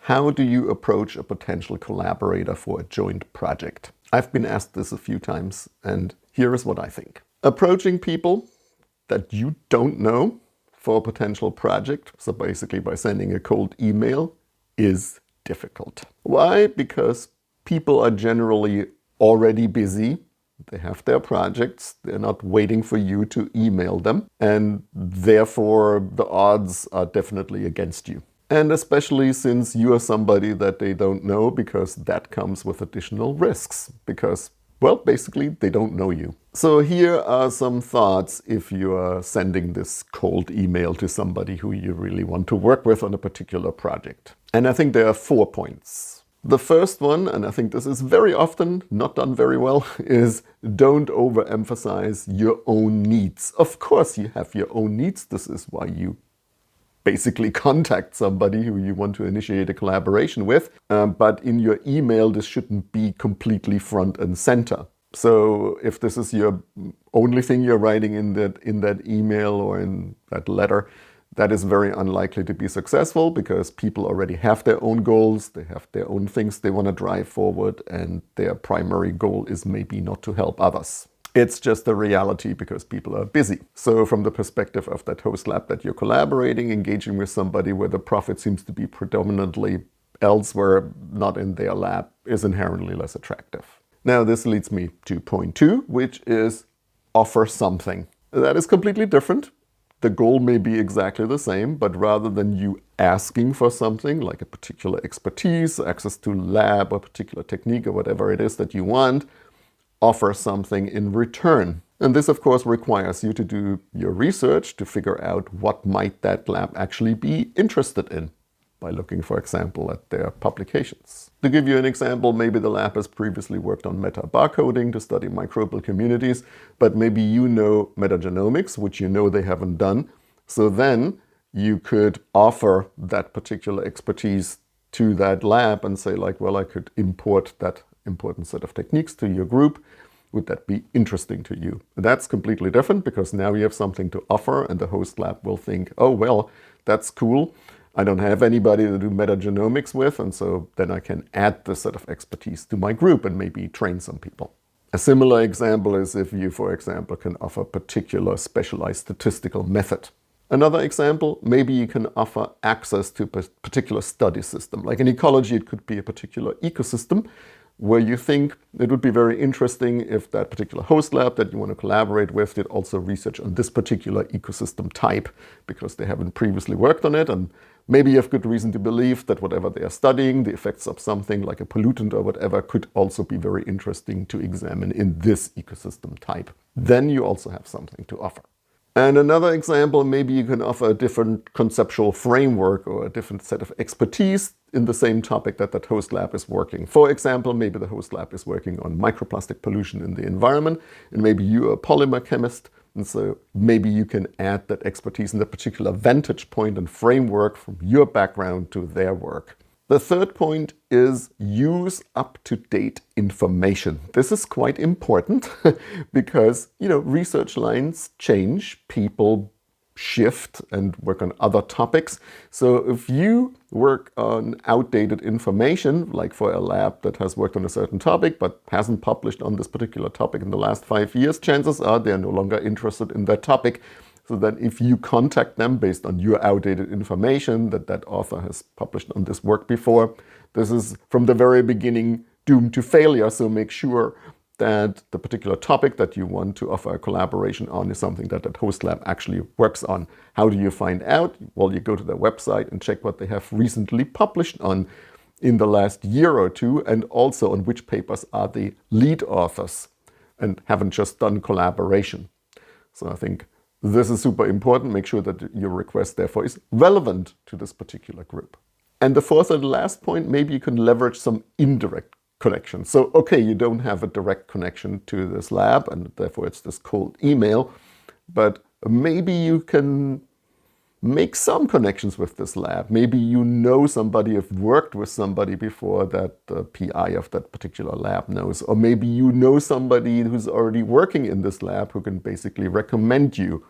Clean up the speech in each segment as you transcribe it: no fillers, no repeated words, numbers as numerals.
How do you approach a potential collaborator for a joint project? I've been asked this a few times, and here is what I think. Approaching people that you don't know for a potential project, so basically by sending a cold email, is difficult. Why? Because people are generally already busy. They have their projects. They're not waiting for you to email them. And therefore, the odds are definitely against you. And especially since you are somebody that they don't know, because that comes with additional risks. Because, well, basically, they don't know you. So here are some thoughts if you are sending this cold email to somebody who you really want to work with on a particular project. And I think there are 4 points. The first one, and I think this is very often not done very well, is don't overemphasize your own needs. Of course you have your own needs. This is why you basically contact somebody who you want to initiate a collaboration with. But in your email, this shouldn't be completely front and center. So if this is your only thing you're writing in that email or in that letter, that is very unlikely to be successful because people already have their own goals, they have their own things they want to drive forward, and their primary goal is maybe not to help others. It's just a reality because people are busy. So from the perspective of that host lab that you're collaborating, engaging with somebody where the profit seems to be predominantly elsewhere, not in their lab, is inherently less attractive. Now this leads me to point 2, which is offer something. That is completely different. The goal may be exactly the same, but rather than you asking for something like a particular expertise, access to lab, a particular technique, or whatever it is that you want, offer something in return. And this, of course, requires you to do your research to figure out what might that lab actually be interested in by looking, for example, at their publications. To give you an example, maybe the lab has previously worked on meta-barcoding to study microbial communities, but maybe you know metagenomics, which you know they haven't done. So then you could offer that particular expertise to that lab and say like, well, I could import that important set of techniques to your group. Would that be interesting to you? That's completely different because now you have something to offer and the host lab will think, oh, well, that's cool. I don't have anybody to do metagenomics with, and so then I can add this set of expertise to my group and maybe train some people. A similar example is if you, for example, can offer a particular specialized statistical method. Another example, maybe you can offer access to a particular study system. Like in ecology, it could be a particular ecosystem where you think it would be very interesting if that particular host lab that you want to collaborate with did also research on this particular ecosystem type because they haven't previously worked on it, and maybe you have good reason to believe that whatever they are studying, the effects of something like a pollutant or whatever, could also be very interesting to examine in this ecosystem type. Then you also have something to offer. And another example, maybe you can offer a different conceptual framework or a different set of expertise in the same topic that that host lab is working. For example, maybe the host lab is working on microplastic pollution in the environment, and maybe you're a polymer chemist, and so maybe you can add that expertise in that particular vantage point and framework from your background to their work. The third point is use up-to-date information. This is quite important because, research lines change, people shift and work on other topics. So if you work on outdated information, like for a lab that has worked on a certain topic but hasn't published on this particular topic in the last 5 years, chances are they're no longer interested in that topic. So that if you contact them based on your outdated information that author has published on this work before, this is from the very beginning doomed to failure. So make sure that the particular topic that you want to offer a collaboration on is something that that host lab actually works on. How do you find out? Well, you go to their website and check what they have recently published on in the last year or two, and also on which papers are the lead authors and haven't just done collaboration. So I think this is super important. Make sure that your request, therefore, is relevant to this particular group. And the fourth and last point, maybe you can leverage some indirect connections. So, okay, you don't have a direct connection to this lab, and therefore it's this cold email, but maybe you can make some connections with this lab. Maybe you know somebody, have worked with somebody before that the PI of that particular lab knows. Or maybe you know somebody who's already working in this lab who can basically recommend you.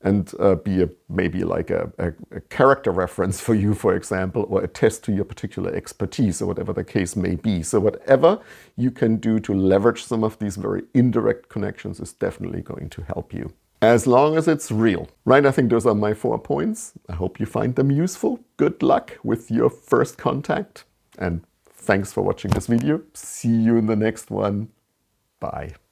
and be maybe like a character reference for you, for example, or attest to your particular expertise or whatever the case may be. So whatever you can do to leverage some of these very indirect connections is definitely going to help you. As long as it's real, right? I think those are my 4 points. I hope you find them useful. Good luck with your first contact, and thanks for watching this video. See you in the next one. Bye.